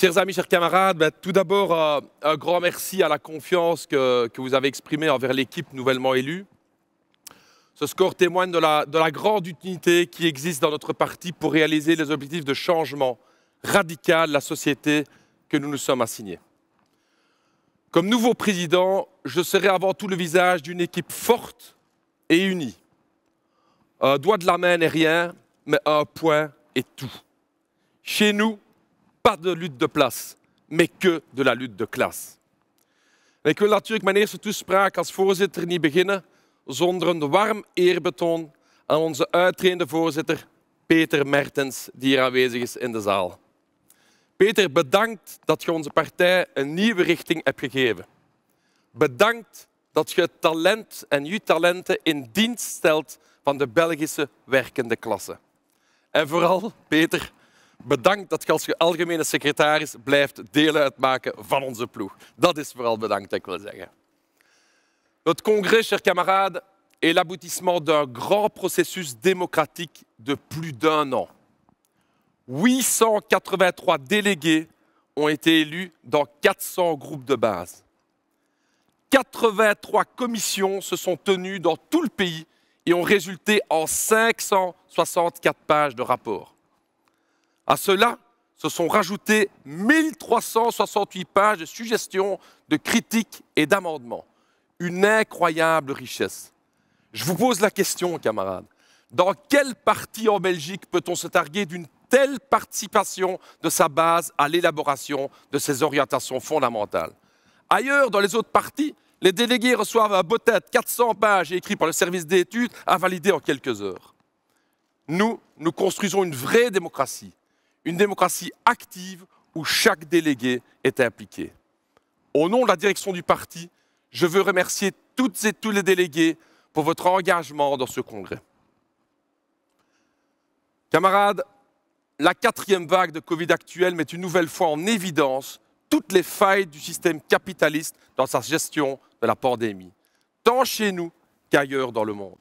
Chers amis, chers camarades, tout d'abord, un grand merci à la confiance que vous avez exprimée envers l'équipe nouvellement élue. Ce score témoigne de la grande utilité qui existe dans notre parti pour réaliser les objectifs de changement radical de la société que nous nous sommes assignés. Comme nouveau président, je serai avant tout le visage d'une équipe forte et unie. Un doigt de la main n'est rien, mais un poing est tout. Chez nous, pas de lutte de place, mais que de la lutte de klasse. En ik wil natuurlijk mijn eerste toespraak als voorzitter niet beginnen zonder een warm eerbetoon aan onze uittredende voorzitter Peter Mertens, die hier aanwezig is in de zaal. Peter, bedankt dat je onze partij een nieuwe richting hebt gegeven. Bedankt dat je het talent en je talenten in dienst stelt van de Belgische werkende klasse. En vooral, Peter, bedankt dat je als algemene secretaris blijft deel uitmaken van onze ploeg. Dat is vooral bedankt, dat ik wil zeggen. Notre congrès, chers camarades, est l'aboutissement d'un grand processus démocratique de plus d'1 an. 883 délégués ont été élus dans 400 groupes de base. 83 commissions se sont tenues dans tout le pays et ont résulté en 564 pages de rapports. À cela, se sont rajoutées 1368 pages de suggestions, de critiques et d'amendements. Une incroyable richesse. Je vous pose la question, camarades. Dans quel parti en Belgique peut-on se targuer d'une telle participation de sa base à l'élaboration de ses orientations fondamentales? Ailleurs, dans les autres partis, les délégués reçoivent un bottin de 400 pages écrit par le service d'études à valider en quelques heures. Nous construisons une vraie démocratie. Une démocratie active où chaque délégué est impliqué. Au nom de la direction du parti, je veux remercier toutes et tous les délégués pour votre engagement dans ce congrès. Camarades, la 4e vague de Covid actuelle met une nouvelle fois en évidence toutes les failles du système capitaliste dans sa gestion de la pandémie, tant chez nous qu'ailleurs dans le monde.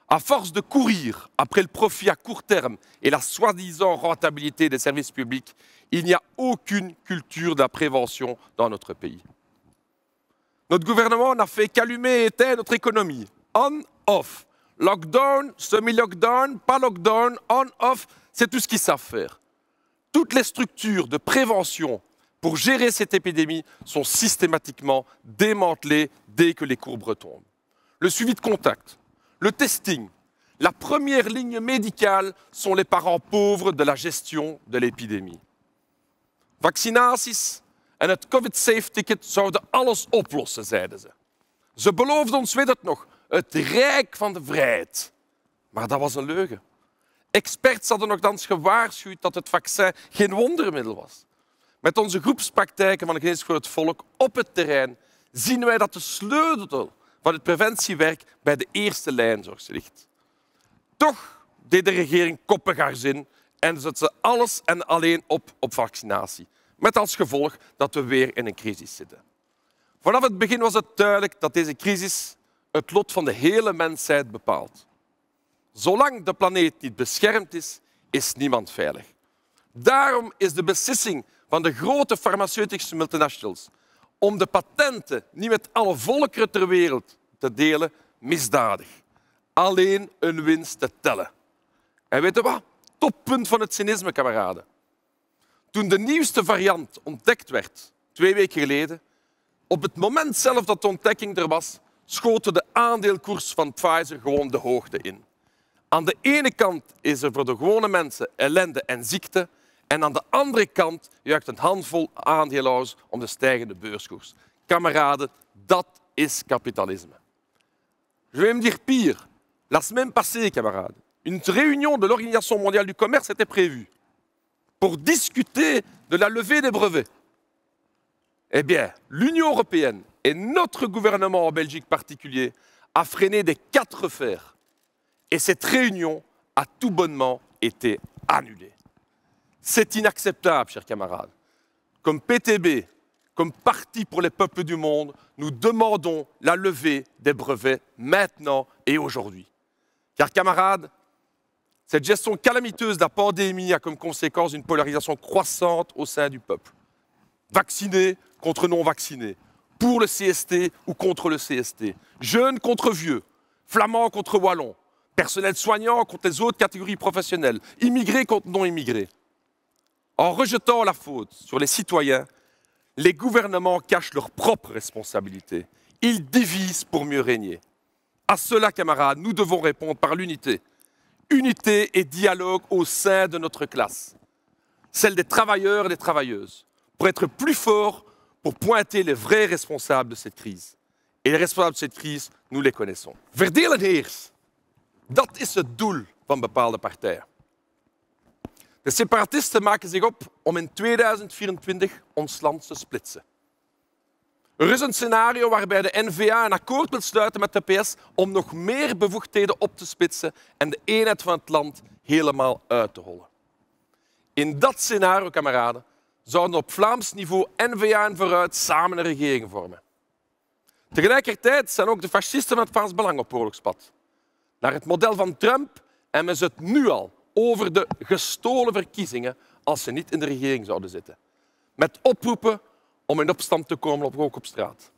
À force de courir après le profit à court terme et la soi-disant rentabilité des services publics, il n'y a aucune culture de la prévention dans notre pays. Notre gouvernement n'a fait qu'allumer et éteindre notre économie. On-off. Lockdown, semi-lockdown, pas lockdown, on-off, c'est tout ce qu'ils savent faire. Toutes les structures de prévention pour gérer cette épidémie sont systématiquement démantelées dès que les courbes retombent. Le suivi de contact, le testing, la première ligne médicale sont les parents pauvres de la gestion de l'épidémie. Vaccinaties en het COVID-safe-ticket zouden alles oplossen, zeiden ze. Ze beloofden ons, weet het nog, het rijk van de vrijheid. Maar dat was een leugen. Experts hadden nogthans gewaarschuwd dat het vaccin geen wondermiddel was. Met onze groepspraktijken van de Geneeskunde voor het Volk op het terrein zien wij dat de sleutel van het preventiewerk bij de eerste lijnzorg ligt. Toch deed de regering koppig haar zin en zette ze alles en alleen op vaccinatie. Met als gevolg dat we weer in een crisis zitten. Vanaf het begin was het duidelijk dat deze crisis het lot van de hele mensheid bepaalt. Zolang de planeet niet beschermd is, is niemand veilig. Daarom is de beslissing van de grote farmaceutische multinationals om de patenten niet met alle volkeren ter wereld te delen, misdadig. Alleen een winst te tellen. En weet je wat? Toppunt van het cynisme, kameraden. Toen de nieuwste variant ontdekt werd, 2 weken geleden, op het moment zelf dat de ontdekking er was, schoten de aandeelkoers van Pfizer gewoon de hoogte in. Aan de ene kant is er voor de gewone mensen ellende en ziekte, en aan de andere kant juicht een handvol aandeelhouders om de stijgende beurskoers. Kameraden, dat is kapitalisme. Je vais me dire pire. La semaine passée, camarades, une réunion de l'Organisation mondiale du commerce était prévue pour discuter de la levée des brevets. Eh bien, l'Union européenne et notre gouvernement en Belgique particulier a freiné des 4 fers. Et cette réunion a tout bonnement été annulée. C'est inacceptable, chers camarades. Comme PTB, comme Parti pour les peuples du monde, nous demandons la levée des brevets maintenant et aujourd'hui. Car camarades, Cette gestion calamiteuse de la pandémie a comme conséquence une polarisation croissante au sein du peuple. Vaccinés contre non-vaccinés, pour le CST ou contre le CST, jeunes contre vieux, flamands contre wallons, personnel soignant contre les autres catégories professionnelles, immigrés contre non-immigrés. En rejetant la faute sur les citoyens, les gouvernements cachent leurs propres responsabilités. Ils divisent pour mieux régner. À cela, camarades, nous devons répondre par l'unité. Unité et dialogue au sein de notre classe, celle des travailleurs et des travailleuses, pour être plus forts, pour pointer les vrais responsables de cette crise. Et les responsables de cette crise, nous les connaissons. Verdelen heers, dat is het doel van bepaalde partijen. De separatisten maken zich op om in 2024 ons land te splitsen. Er is een scenario waarbij de N-VA een akkoord wil sluiten met de PS om nog meer bevoegdheden op te splitsen en de eenheid van het land helemaal uit te hollen. In dat scenario, kameraden, zouden op Vlaams niveau N-VA en Vooruit samen een regering vormen. Tegelijkertijd zijn ook de fascisten van het Vlaams Belang op oorlogspad. Naar het model van Trump hebben ze het nu al over de gestolen verkiezingen als ze niet in de regering zouden zitten. Met oproepen om in opstand te komen ook op straat.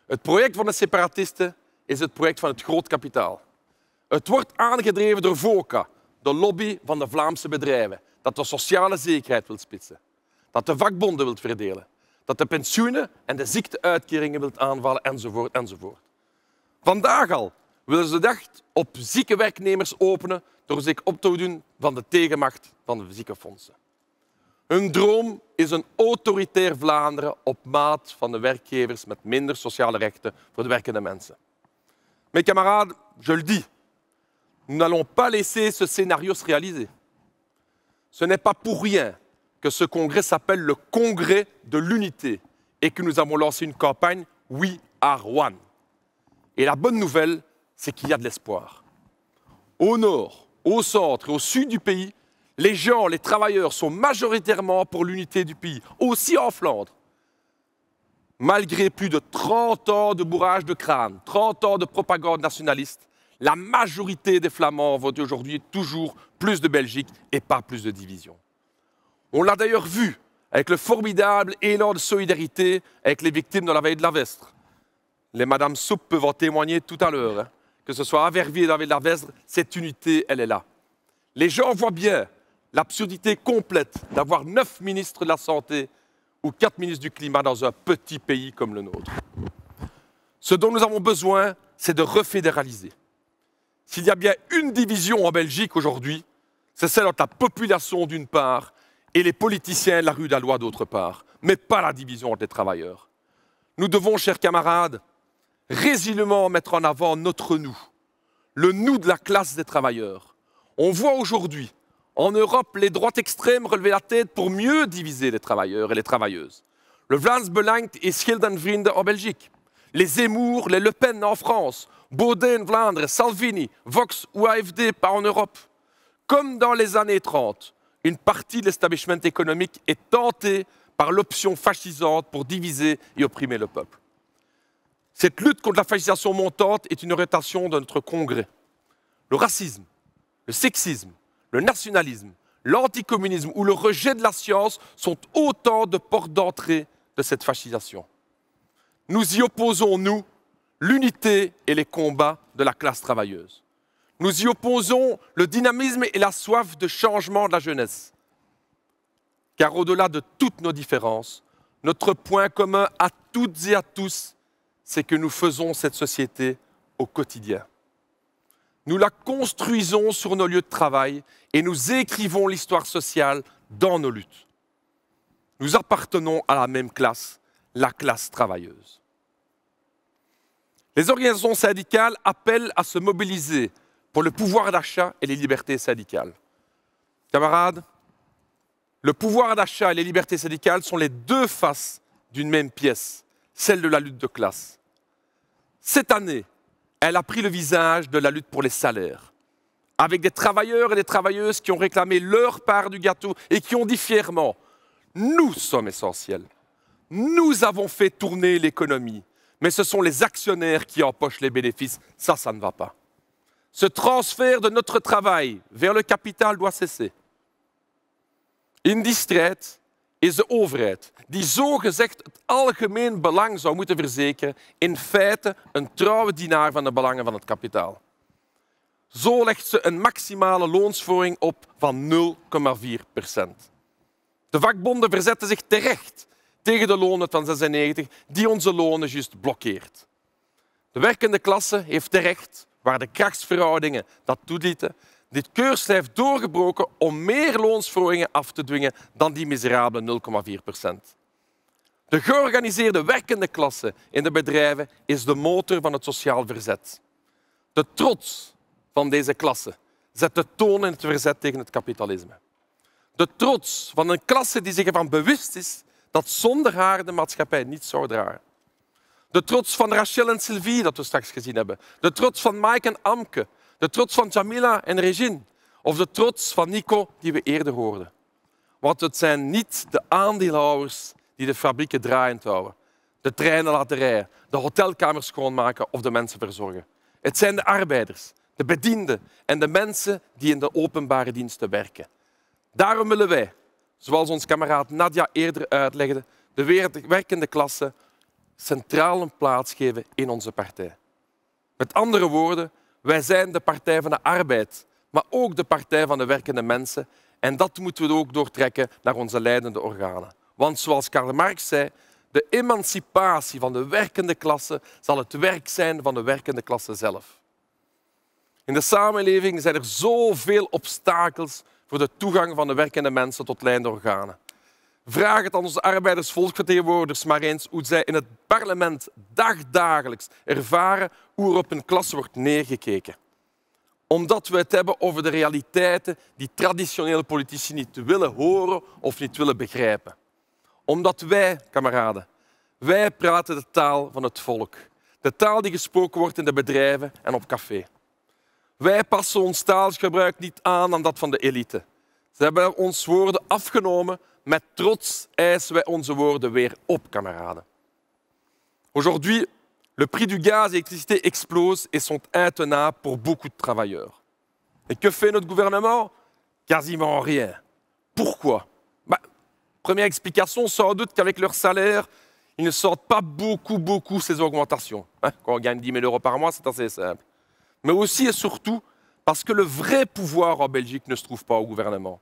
Het project van de separatisten is het project van het groot kapitaal. Het wordt aangedreven door VOCA, de lobby van de Vlaamse bedrijven, dat de sociale zekerheid wil splitsen, dat de vakbonden wil verdelen, dat de pensioenen en de ziekteuitkeringen wil aanvallen, enzovoort, enzovoort. Vandaag al willen ze de dag op zieke werknemers openen door zich op te doen van de tegenmacht van de ziekenfondsen. Hun droom is een autoritair Vlaanderen op maat van de werkgevers met minder sociale rechten voor de werkende mensen. Mes camarades, je le dis, nous n'allons pas laisser ce scénario se réaliser. Ce n'est pas pour rien que ce congrès s'appelle le Congrès de l'unité et que nous avons lancé une campagne We Are One. Et la bonne nouvelle, c'est qu'il y a de l'espoir. Au nord, au centre et au sud du pays, les gens, les travailleurs sont majoritairement pour l'unité du pays, aussi en Flandre. Malgré plus de 30 ans de bourrage de crâne, 30 ans de propagande nationaliste, la majorité des Flamands votent aujourd'hui toujours plus de Belgique et pas plus de division. On l'a d'ailleurs vu avec le formidable élan de solidarité avec les victimes de la veille de la Vestre. Les Madame Soupe peuvent en témoigner tout à l'heure. Hein. Que ce soit à Verviers et la veille de la Vestre, cette unité, elle est là. Les gens voient bien l'absurdité complète d'avoir 9 ministres de la Santé ou 4 ministres du Climat dans un petit pays comme le nôtre. Ce dont nous avons besoin, c'est de refédéraliser. S'il y a bien une division en Belgique aujourd'hui, c'est celle entre la population d'une part et les politiciens de la rue de la loi d'autre part, mais pas la division entre les travailleurs. Nous devons, chers camarades, résolument mettre en avant notre nous, le nous de la classe des travailleurs. On voit aujourd'hui, en Europe, les droites extrêmes relever la tête pour mieux diviser les travailleurs et les travailleuses. Le Vlaams Belang et Schildenvrienden en Belgique, les Zemmour, les Le Pen en France, Baudet en Vlaanderen, Salvini, Vox ou AFD pas en Europe. Comme dans les années 30, une partie de l'establishment économique est tentée par l'option fascisante pour diviser et opprimer le peuple. Cette lutte contre la fascisation montante est une orientation de notre congrès. Le racisme, le sexisme, le nationalisme, l'anticommunisme ou le rejet de la science sont autant de portes d'entrée de cette fascisation. Nous y opposons, nous, l'unité et les combats de la classe travailleuse. Nous y opposons le dynamisme et la soif de changement de la jeunesse. Car au-delà de toutes nos différences, notre point commun à toutes et à tous, c'est que nous faisons cette société au quotidien. Nous la construisons sur nos lieux de travail et nous écrivons l'histoire sociale dans nos luttes. Nous appartenons à la même classe, la classe travailleuse. Les organisations syndicales appellent à se mobiliser pour le pouvoir d'achat et les libertés syndicales. Camarades, le pouvoir d'achat et les libertés syndicales sont les deux faces d'une même pièce, celle de la lutte de classe. Cette année, elle a pris le visage de la lutte pour les salaires, avec des travailleurs et des travailleuses qui ont réclamé leur part du gâteau et qui ont dit fièrement « Nous sommes essentiels, nous avons fait tourner l'économie, mais ce sont les actionnaires qui empochent les bénéfices, ça ne va pas. » Ce transfert de notre travail vers le kapitaal doit cesser. In die strijd is de overheid, die zogezegd het algemeen belang zou moeten verzekeren, in feite een trouwe dienaar van de belangen van het kapitaal. Zo legt ze een maximale loonsverhoging op van 0,4%. De vakbonden verzetten zich terecht tegen de lonen van 96 die onze lonen juist blokkeert. De werkende klasse heeft terecht, waar de krachtsverhoudingen dat toelieten, dit keurslijf doorgebroken om meer loonsverhogingen af te dwingen dan die miserabele 0,4%. De georganiseerde werkende klasse in de bedrijven is de motor van het sociaal verzet. De trots van deze klasse zet de toon in het verzet tegen het kapitalisme. De trots van een klasse die zich ervan bewust is dat zonder haar de maatschappij niet zou dragen. De trots van Rachel en Sylvie, dat we straks gezien hebben. De trots van Mike en Amke. De trots van Jamila en Regine. Of de trots van Nico, die we eerder hoorden. Want het zijn niet de aandeelhouders die de fabrieken draaiend houden, de treinen laten rijden, de hotelkamers schoonmaken of de mensen verzorgen. Het zijn de arbeiders, de bedienden en de mensen die in de openbare diensten werken. Daarom willen wij, zoals ons kameraad Nadia eerder uitlegde, de werkende klasse centraal een plaats geven in onze partij. Met andere woorden, wij zijn de partij van de arbeid, maar ook de partij van de werkende mensen. En dat moeten we ook doortrekken naar onze leidende organen. Want zoals Karl Marx zei, de emancipatie van de werkende klasse zal het werk zijn van de werkende klasse zelf. In de samenleving zijn er zoveel obstakels voor de toegang van de werkende mensen tot leidende organen. Vraag het aan onze arbeidersvolksvertegenwoordigers maar eens hoe zij in het parlement dagdagelijks ervaren hoe er op hun klasse wordt neergekeken. Omdat we het hebben over de realiteiten die traditionele politici niet willen horen of niet willen begrijpen. Omdat wij, kameraden, wij praten de taal van het volk. De taal die gesproken wordt in de bedrijven en op café. Wij passen ons taalgebruik niet aan dat van de elite. Ze hebben ons woorden afgenomen. Met trots eisen wij onze woorden weer op, kameraden. Aujourd'hui, le prix du gaz et de l'électricité explosent et sont intenables pour beaucoup de travailleurs. Et que fait notre gouvernement? Quasiment rien. Pourquoi? Première explication, sans doute qu'avec leur salaire, ils ne sortent pas beaucoup ces augmentations. Quand on gagne 10 000 € par mois, c'est assez simple. Mais aussi et surtout parce que le vrai pouvoir en Belgique ne se trouve pas au gouvernement,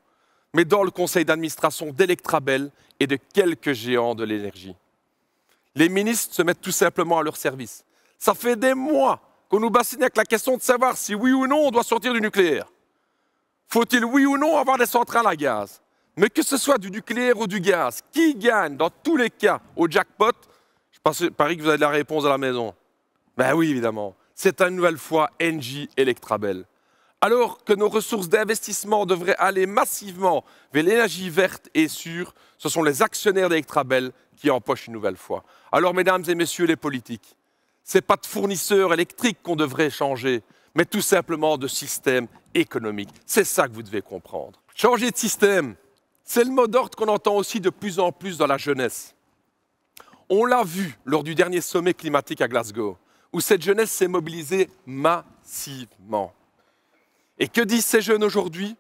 mais dans le conseil d'administration d'Electrabel et de quelques géants de l'énergie. Les ministres se mettent tout simplement à leur service. Ça fait des mois qu'on nous bassine avec la question de savoir si oui ou non on doit sortir du nucléaire. Faut-il oui ou non avoir des centrales à gaz? Mais que ce soit du nucléaire ou du gaz, qui gagne dans tous les cas au jackpot? Je parie que vous avez la réponse à la maison. Ben oui, évidemment. C'est une nouvelle fois Engie Electrabel. Alors que nos ressources d'investissement devraient aller massivement vers l'énergie verte et sûre, ce sont les actionnaires d'Electrabel qui empochent une nouvelle fois. Alors, mesdames et messieurs les politiques, ce n'est pas de fournisseur électrique qu'on devrait changer, mais tout simplement de système économique. C'est ça que vous devez comprendre. Changer de système, c'est le mot d'ordre qu'on entend aussi de plus en plus dans la jeunesse. On l'a vu lors du dernier sommet climatique à Glasgow, où cette jeunesse s'est mobilisée massivement. Et que disent ces jeunes aujourd'hui?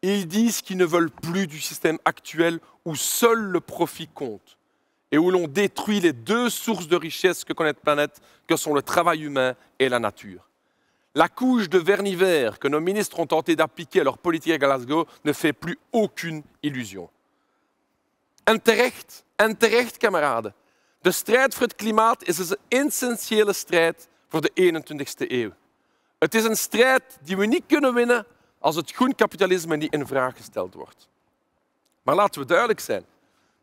Ils disent qu'ils ne veulent plus du système actuel où seul le profit compte et où l'on détruit les deux sources de richesse que connaît notre planète, que sont le travail humain et la nature. La couche de vernis vert que nos ministres ont tenté d'appliquer à leur politique à Glasgow ne fait plus aucune illusion. En terecht, kameraden. De strijd voor het klimaat is een essentiële strijd voor de 21ste eeuw. Het is een strijd die we niet kunnen winnen als het groen kapitalisme niet in vraag gesteld wordt. Maar laten we duidelijk zijn,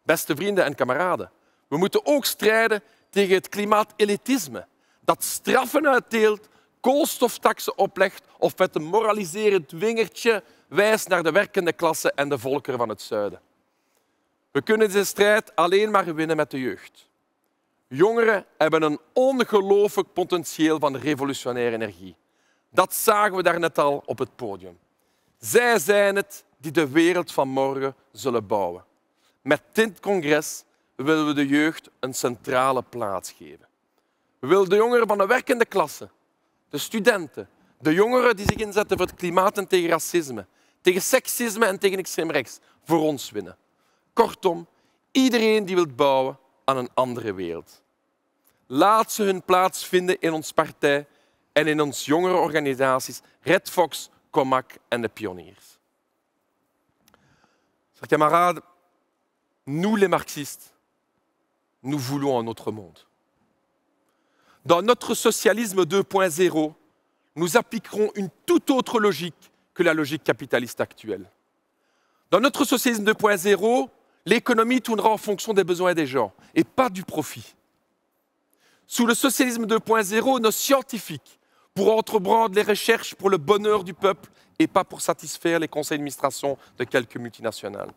beste vrienden en kameraden. We moeten ook strijden tegen het klimaatelitisme dat straffen uitdeelt, koolstoftaxen oplegt of met een moraliserend vingertje wijst naar de werkende klasse en de volkeren van het zuiden. We kunnen deze strijd alleen maar winnen met de jeugd. Jongeren hebben een ongelooflijk potentieel van revolutionaire energie. Dat zagen we daarnet al op het podium. Zij zijn het die de wereld van morgen zullen bouwen. Met dit congres willen we de jeugd een centrale plaats geven. We willen de jongeren van de werkende klasse, de studenten, De jongeren die zich inzetten voor het klimaat en tegen racisme, tegen seksisme en tegen extreem rechts, voor ons winnen. Kortom, iedereen die wil bouwen aan een andere wereld. Laat ze hun plaats vinden in onze partij en in onze jongere organisaties Red Fox, Comac en de Pioniers. Chers camarades, nous les marxistes, nous voulons un autre monde. Dans notre socialisme 2.0, nous appliquerons une toute autre logique que la logique capitaliste actuelle. Dans notre socialisme 2.0, l'économie tournera en fonction des besoins des gens et pas du profit. Sous le socialisme 2.0, nos scientifiques pourront entreprendre les recherches pour le bonheur du peuple et pas pour satisfaire les conseils d'administration de quelques multinationales.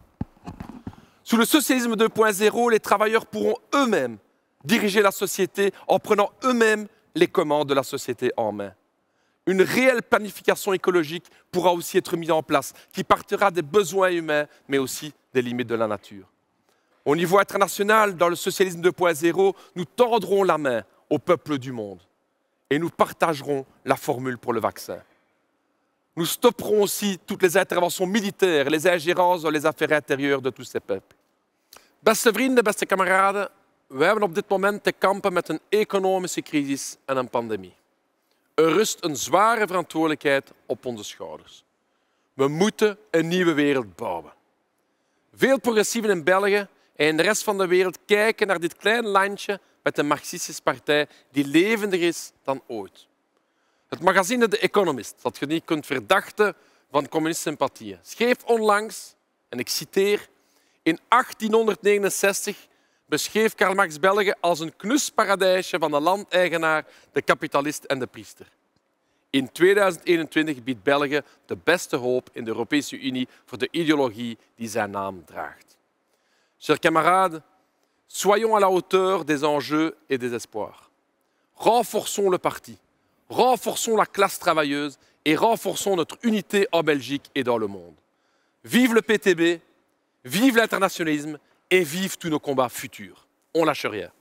Sous le socialisme 2.0, les travailleurs pourront eux-mêmes diriger la société en prenant eux-mêmes les commandes de la société en main. Une réelle planification écologique pourra aussi être mise en place, qui partira des besoins humains, mais aussi des limites de la nature. Au niveau international, dans le socialisme 2.0, nous tendrons la main aux peuples du monde et nous partagerons la formule pour le vaccin. Nous stopperons aussi toutes les interventions militaires, les ingérences dans les affaires intérieures de tous ces peuples. Beste vrienden, beste kameraden, wij hebben op dit moment te kampen met een economische crisis en een pandemie. Er rust een zware verantwoordelijkheid op onze schouders. We moeten een nieuwe wereld bouwen. Veel progressieven in België en in de rest van de wereld kijken naar dit kleine landje met een marxistische partij die levendiger is dan ooit. Het magazine The Economist, dat je niet kunt verdachten van communistische sympathieën, schreef onlangs, en ik citeer, in 1869 beschreef Karl Marx België als een knus paradijsje van de landeigenaar, de kapitalist en de priester. In 2021 biedt België de beste hoop in de Europese Unie voor de ideologie die zijn naam draagt. Chers camarades, soyons à la hauteur des enjeux et des espoirs. Renforçons le parti, renforçons la classe travailleuse et renforçons notre unité en Belgique et dans le monde. Vive le PTB, vive l'internationalisme et vive tous nos combats futurs. On lâche rien.